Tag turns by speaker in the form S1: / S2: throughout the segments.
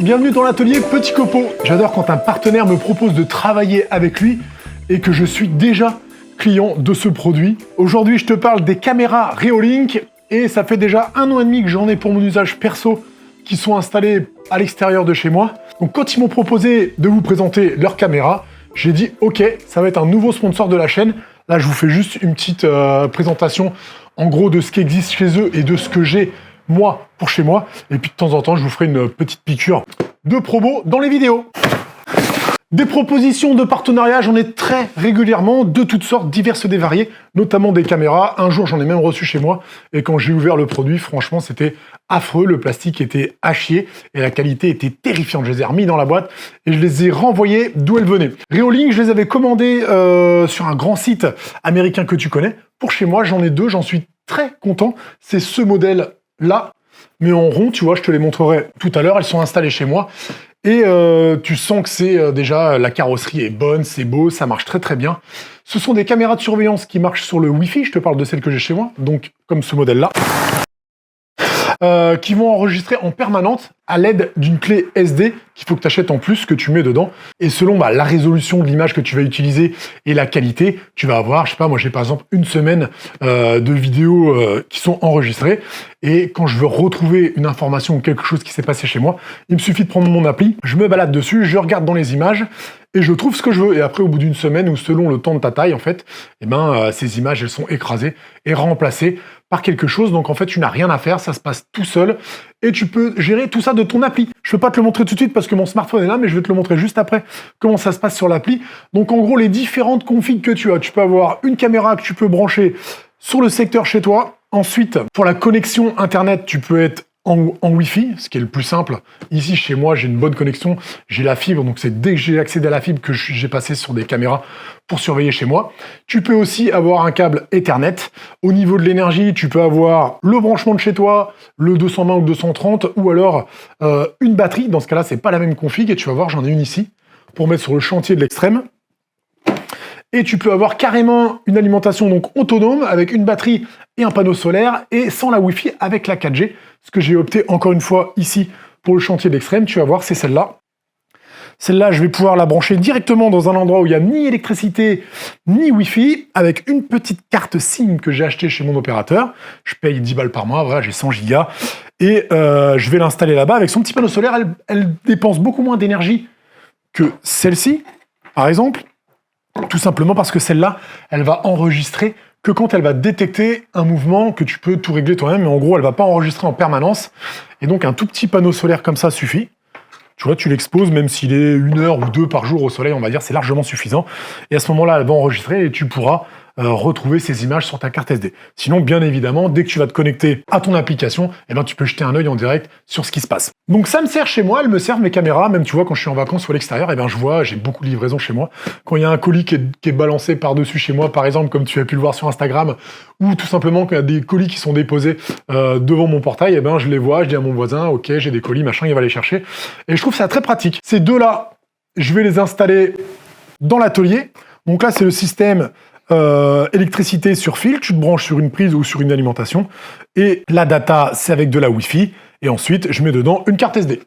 S1: bienvenue dans l'atelier Petit Copeau. J'adore quand un partenaire me propose de travailler avec lui et que je suis déjà client de ce produit. Aujourd'hui, je te parle des caméras Reolink et ça fait déjà 1 an et demi que j'en ai pour mon usage perso qui sont installées à l'extérieur de chez moi. Donc quand ils m'ont proposé de vous présenter leurs caméras, j'ai dit ok, ça va être un nouveau sponsor de la chaîne. Là, je vous fais juste une petite présentation en gros de ce qui existe chez eux et de ce que j'ai moi pour chez moi. Et puis de temps en temps, je vous ferai une petite piqûre de promo dans les vidéos. Des propositions de partenariat, j'en ai très régulièrement, de toutes sortes, diverses et variées, notamment des caméras. Un jour, j'en ai même reçu chez moi, et quand j'ai ouvert le produit, franchement, c'était affreux. Le plastique était à chier, et la qualité était terrifiante. Je les ai remis dans la boîte, et je les ai renvoyés d'où elles venaient. Reolink, je les avais commandés sur un grand site américain que tu connais. Pour chez moi, j'en ai 2, j'en suis très content. C'est ce modèle-là, mais en rond, tu vois, je te les montrerai tout à l'heure. Elles sont installées chez moi. Et tu sens que c'est déjà, la carrosserie est bonne, c'est beau, ça marche très très bien. Ce sont des caméras de surveillance qui marchent sur le Wi-Fi, je te parle de celles que j'ai chez moi, donc comme ce modèle-là, qui vont enregistrer en permanente à l'aide d'une clé SD qu'il faut que tu achètes en plus, que tu mets dedans. Et selon la résolution de l'image que tu vas utiliser et la qualité, tu vas avoir, je sais pas, moi j'ai par exemple 1 semaine de vidéos qui sont enregistrées. Et quand je veux retrouver une information ou quelque chose qui s'est passé chez moi, il me suffit de prendre mon appli, je me balade dessus, je regarde dans les images et je trouve ce que je veux. Et après, au bout d'une semaine ou selon le temps de ta taille, en fait, eh ben, ces images, elles sont écrasées et remplacées par quelque chose. Donc en fait, tu n'as rien à faire, ça se passe tout seul et tu peux gérer tout ça de ton appli. Je ne peux pas te le montrer tout de suite parce que mon smartphone est là, mais je vais te le montrer juste après comment ça se passe sur l'appli. Donc en gros, les différentes configs que tu as, tu peux avoir une caméra que tu peux brancher sur le secteur chez toi. Ensuite, pour la connexion Internet, tu peux être en Wi-Fi, ce qui est le plus simple. Ici, chez moi, j'ai une bonne connexion, j'ai la fibre, donc c'est dès que j'ai accédé à la fibre que j'ai passé sur des caméras pour surveiller chez moi. Tu peux aussi avoir un câble Ethernet. Au niveau de l'énergie, tu peux avoir le branchement de chez toi, le 220 ou 230, ou alors une batterie. Dans ce cas-là, c'est pas la même config, et tu vas voir, j'en ai une ici, pour mettre sur le chantier de l'extrême. Et tu peux avoir carrément une alimentation donc autonome avec une batterie et un panneau solaire et sans la Wi-Fi avec la 4G. Ce que j'ai opté encore une fois ici pour le chantier de l'extrême, tu vas voir, c'est celle-là. Celle-là, je vais pouvoir la brancher directement dans un endroit où il n'y a ni électricité ni Wi-Fi avec une petite carte SIM que j'ai achetée chez mon opérateur. Je paye 10 balles par mois, voilà, j'ai 100 gigas. Et je vais l'installer là-bas avec son petit panneau solaire. Elle dépense beaucoup moins d'énergie que celle-ci, par exemple. Tout simplement parce que celle-là, elle va enregistrer que quand elle va détecter un mouvement que tu peux tout régler toi-même, mais en gros, elle va pas enregistrer en permanence. Et donc, un tout petit panneau solaire comme ça suffit. Tu vois, tu l'exposes, même s'il est 1 heure ou 2 par jour au soleil, on va dire, c'est largement suffisant. Et à ce moment-là, elle va enregistrer et tu pourras retrouver ces images sur ta carte SD. Sinon, bien évidemment, dès que tu vas te connecter à ton application, eh ben, tu peux jeter un œil en direct sur ce qui se passe. Donc ça me sert chez moi, elles me servent mes caméras, même tu vois, quand je suis en vacances ou à l'extérieur, eh ben, je vois, j'ai beaucoup de livraisons chez moi. Quand il y a un colis qui est balancé par-dessus chez moi, par exemple, comme tu as pu le voir sur Instagram, ou tout simplement quand il y a des colis qui sont déposés devant mon portail, eh ben, je les vois, je dis à mon voisin, ok, j'ai des colis, machin, il va les chercher. Et je trouve ça très pratique. Ces deux-là, je vais les installer dans l'atelier. Donc là, c'est le système électricité sur fil, tu te branches sur une prise ou sur une alimentation, et la data, c'est avec de la Wi-Fi, et ensuite, je mets dedans une carte SD.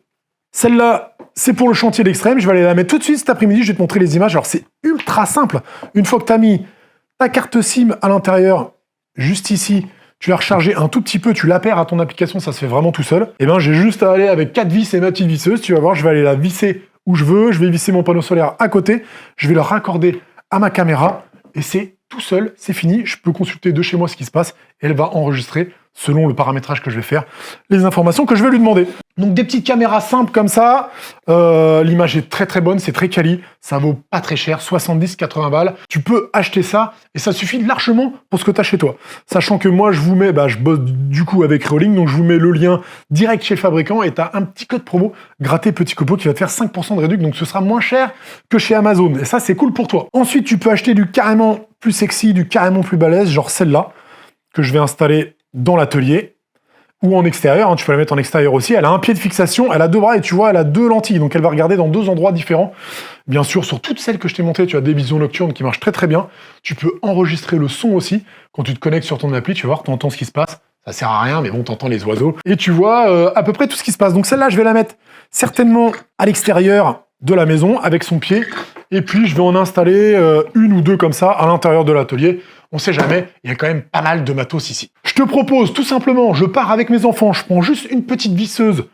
S1: Celle-là, c'est pour le chantier d'extrême, je vais aller la mettre tout de suite cet après-midi, je vais te montrer les images. Alors, c'est ultra simple. Une fois que tu as mis ta carte SIM à l'intérieur, juste ici, tu l'as rechargé un tout petit peu, tu l'appaires à ton application, ça se fait vraiment tout seul. Et ben, j'ai juste à aller avec 4 vis et ma petite visseuse, tu vas voir, je vais aller la visser où je veux, je vais visser mon panneau solaire à côté, je vais le raccorder à ma caméra, et c'est tout seul, c'est fini, je peux consulter de chez moi ce qui se passe, et elle va enregistrer, selon le paramétrage que je vais faire, les informations que je vais lui demander. Donc des petites caméras simples comme ça, l'image est très très bonne, c'est très quali, ça vaut pas très cher, 70-80 balles. Tu peux acheter ça, et ça suffit largement pour ce que tu as chez toi. Sachant que moi, je vous mets, je bosse du coup avec Reolink, donc je vous mets le lien direct chez le fabricant, et tu as un petit code promo, Gratter Petit Copeau, qui va te faire 5% de réduction, donc ce sera moins cher que chez Amazon, et ça c'est cool pour toi. Ensuite, tu peux acheter du carrément plus sexy, du carrément plus balèze, genre celle-là, que je vais installer dans l'atelier, ou en extérieur, hein, tu peux la mettre en extérieur aussi. Elle a un pied de fixation, elle a 2 bras et tu vois, elle a 2 lentilles, donc elle va regarder dans 2 endroits différents. Bien sûr, sur toutes celles que je t'ai montrées, tu as des visions nocturnes qui marchent très très bien. Tu peux enregistrer le son aussi. Quand tu te connectes sur ton appli, tu vas voir, tu entends ce qui se passe. Ça sert à rien, mais bon, t'entends les oiseaux. Et tu vois à peu près tout ce qui se passe. Donc celle-là, je vais la mettre certainement à l'extérieur de la maison avec son pied. Et puis, je vais en installer une ou deux comme ça à l'intérieur de l'atelier. On sait jamais, il y a quand même pas mal de matos ici. Je te propose tout simplement, je pars avec mes enfants, je prends juste une petite visseuse,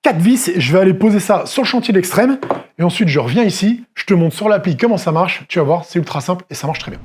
S1: 4 vis, je vais aller poser ça sur le chantier d'extrême. Et ensuite, je reviens ici, je te montre sur l'appli comment ça marche. Tu vas voir, c'est ultra simple et ça marche très bien.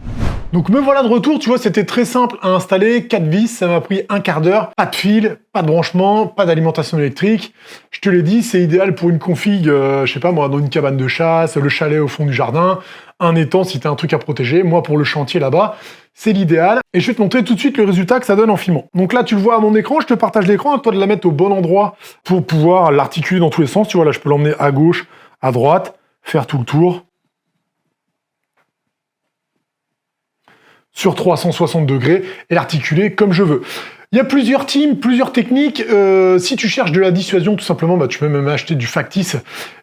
S1: Donc me voilà de retour, tu vois, c'était très simple à installer, 4 vis, ça m'a pris un quart d'heure, pas de fil, pas de branchement, pas d'alimentation électrique. Je te l'ai dit, c'est idéal pour une config, je sais pas moi, dans une cabane de chasse, le chalet au fond du jardin, un étang si t'as un truc à protéger. Moi, pour le chantier là-bas, c'est l'idéal. Et je vais te montrer tout de suite le résultat que ça donne en filmant. Donc là, tu le vois à mon écran, je te partage l'écran, à toi de la mettre au bon endroit pour pouvoir l'articuler dans tous les sens. Tu vois, là, je peux l'emmener à gauche, à droite, faire tout le tour. Sur 360 degrés et l'articuler comme je veux. Il y a plusieurs teams, plusieurs techniques. Si tu cherches de la dissuasion, tout simplement, bah, tu peux même acheter du factice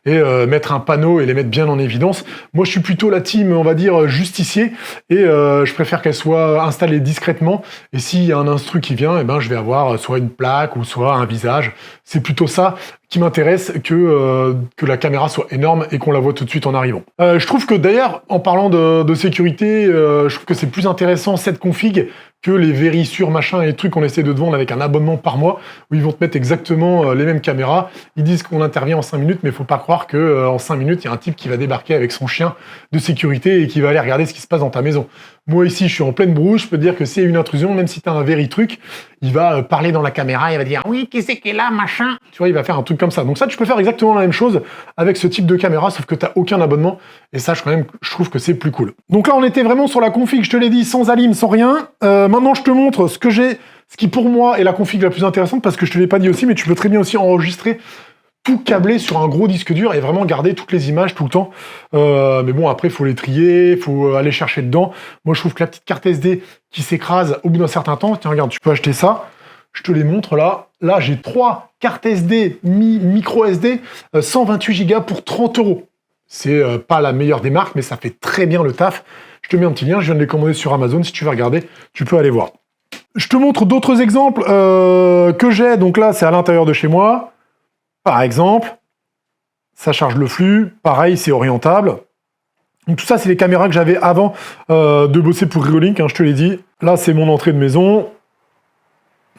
S1: et mettre un panneau et les mettre bien en évidence. Moi, je suis plutôt la team, on va dire, justicier, et je préfère qu'elle soit installée discrètement. Et s'il y a un instru qui vient, eh ben, je vais avoir soit une plaque ou soit un visage. C'est plutôt ça qui m'intéresse que la caméra soit énorme et qu'on la voit tout de suite en arrivant. Je trouve que d'ailleurs, en parlant de sécurité, je trouve que c'est plus intéressant cette config que les vérissures, machin et les trucs qu'on essaie de te vendre avec un abonnement par mois, où ils vont te mettre exactement les mêmes caméras. Ils disent qu'on intervient en 5 minutes, mais il faut pas croire qu'en 5 minutes, il y a un type qui va débarquer avec son chien de sécurité et qui va aller regarder ce qui se passe dans ta maison. Moi, ici, je suis en pleine brousse, je peux te dire que s'il y a une intrusion, même si tu as un truc, il va parler dans la caméra, il va dire « Oui, qui c'est qui est là, machin ?» Tu vois, il va faire un truc comme ça. Donc ça, tu peux faire exactement la même chose avec ce type de caméra, sauf que tu n'as aucun abonnement. Et ça, je trouve que c'est plus cool. Donc là, on était vraiment sur la config, je te l'ai dit, sans alim, sans rien. Maintenant, je te montre ce qui pour moi est la config la plus intéressante, parce que je te l'ai pas dit aussi, mais tu peux très bien aussi enregistrer tout câblé sur un gros disque dur et vraiment garder toutes les images tout le temps. Mais bon, après, il faut les trier, il faut aller chercher dedans. Moi, je trouve que la petite carte SD qui s'écrase au bout d'un certain temps, tiens, regarde, tu peux acheter ça. Je te les montre là. Là, j'ai 3 cartes SD, micro SD, 128 Go pour 30 €. C'est pas la meilleure des marques, mais ça fait très bien le taf. Je te mets un petit lien, je viens de les commander sur Amazon. Si tu veux regarder, tu peux aller voir. Je te montre d'autres exemples que j'ai. Donc là, c'est à l'intérieur de chez moi. Par exemple, ça charge le flux, pareil, c'est orientable. Donc tout ça, c'est les caméras que j'avais avant de bosser pour Rigolink, hein, je te l'ai dit. Là, c'est mon entrée de maison.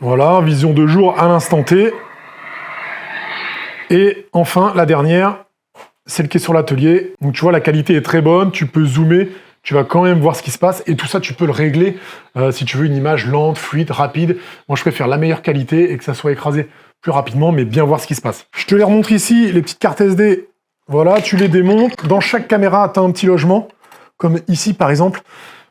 S1: Voilà, vision de jour à l'instant T. Et enfin, la dernière, celle qui est sur l'atelier. Donc tu vois, la qualité est très bonne, tu peux zoomer, tu vas quand même voir ce qui se passe. Et tout ça, tu peux le régler si tu veux une image lente, fluide, rapide. Moi, je préfère la meilleure qualité et que ça soit écrasé plus rapidement, mais bien voir ce qui se passe. Je te les remontre ici, les petites cartes SD. Voilà, tu les démontes. Dans chaque caméra, tu as un petit logement, comme ici par exemple.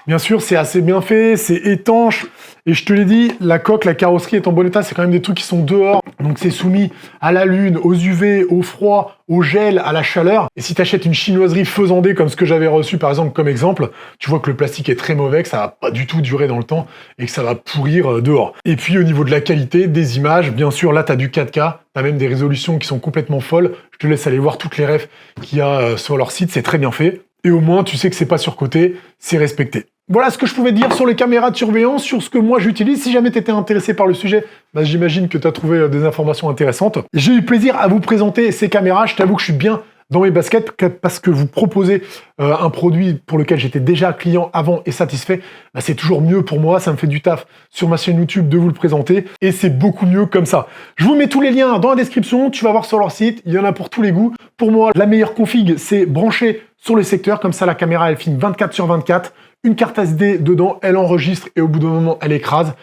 S1: Bien sûr, c'est assez bien fait, c'est étanche. Et je te l'ai dit, la coque, la carrosserie est en bon état. C'est quand même des trucs qui sont dehors. Donc c'est soumis à la lune, aux UV, au froid, au gel, à la chaleur. Et si tu achètes une chinoiserie faisandée comme ce que j'avais reçu par exemple comme exemple, tu vois que le plastique est très mauvais, que ça va pas du tout durer dans le temps et que ça va pourrir dehors. Et puis au niveau de la qualité des images, bien sûr, là tu as du 4K, tu as même des résolutions qui sont complètement folles. Je te laisse aller voir toutes les refs qu'il y a sur leur site, c'est très bien fait. Et au moins, tu sais que c'est pas surcoté, c'est respecté. Voilà ce que je pouvais dire sur les caméras de surveillance, sur ce que moi j'utilise. Si jamais tu étais intéressé par le sujet, bah, j'imagine que tu as trouvé des informations intéressantes. J'ai eu plaisir à vous présenter ces caméras. Je t'avoue que je suis bien dans mes baskets parce que vous proposez un produit pour lequel j'étais déjà client avant et satisfait. Bah, c'est toujours mieux pour moi, ça me fait du taf sur ma chaîne YouTube de vous le présenter et c'est beaucoup mieux comme ça. Je vous mets tous les liens dans la description, tu vas voir sur leur site, il y en a pour tous les goûts. Pour moi, la meilleure config, c'est brancher sur les secteurs, comme ça la caméra elle filme 24/24, une carte SD dedans, elle enregistre et au bout d'un moment elle écrase.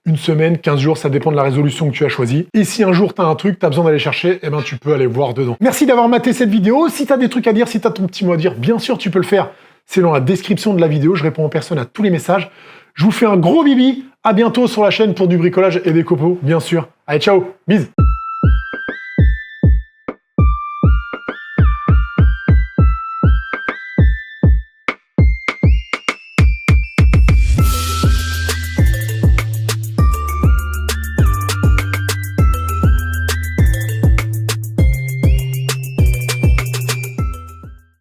S1: Une semaine, 15 jours, ça dépend de la résolution que tu as choisie. Et si un jour tu as un truc, tu as besoin d'aller chercher, eh ben tu peux aller voir dedans. Merci d'avoir maté cette vidéo. Si tu as des trucs à dire, si tu as ton petit mot à dire, bien sûr tu peux le faire. C'est dans la description de la vidéo, je réponds en personne à tous les messages. Je vous fais un gros bibi, à bientôt sur la chaîne pour du bricolage et des copeaux, bien sûr. Allez, ciao, bisous.